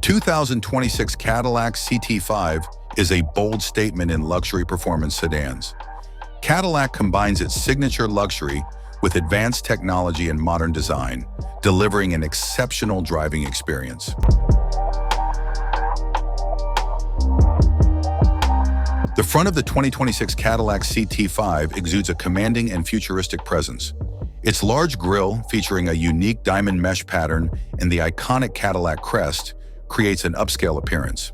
2026 Cadillac CT5 is a bold statement in luxury performance sedans. Cadillac combines its signature luxury with advanced technology and modern design, delivering an exceptional driving experience. The front of the 2026 Cadillac CT5 exudes a commanding and futuristic presence. Its large grille, featuring a unique diamond mesh pattern and the iconic Cadillac crest, creates an upscale appearance.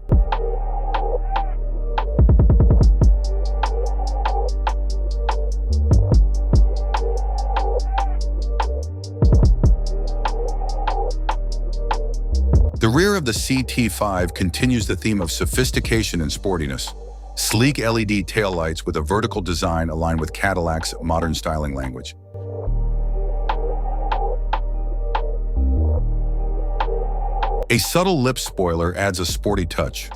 The rear of the CT5 continues the theme of sophistication and sportiness. Sleek LED taillights with a vertical design align with Cadillac's modern styling language. A subtle lip spoiler adds a sporty touch,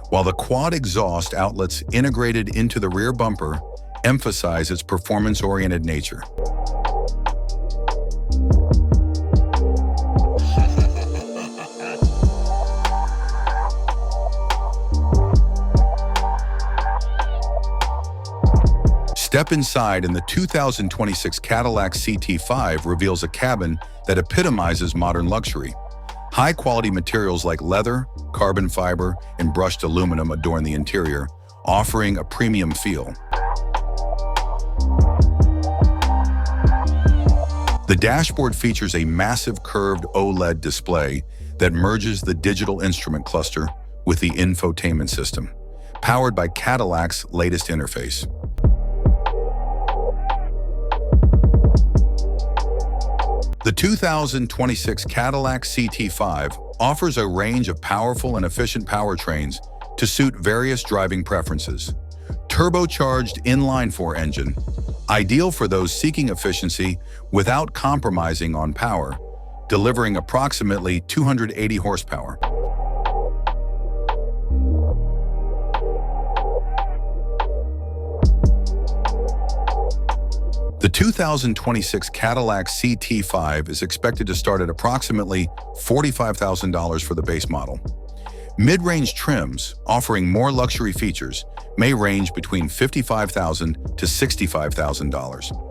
while the quad exhaust outlets integrated into the rear bumper emphasize its performance-oriented nature. Step inside and the 2026 Cadillac CT5 reveals a cabin that epitomizes modern luxury. High-quality materials like leather, carbon fiber, and brushed aluminum adorn the interior, offering a premium feel. The dashboard features a massive curved OLED display that merges the digital instrument cluster with the infotainment system, powered by Cadillac's latest interface. The 2026 Cadillac CT5 offers a range of powerful and efficient powertrains to suit various driving preferences. Turbocharged inline-4 engine, ideal for those seeking efficiency without compromising on power, delivering approximately 280 horsepower. The 2026 Cadillac CT5 is expected to start at approximately $45,000 for the base model. Mid-range trims, offering more luxury features, may range between $55,000 to $65,000.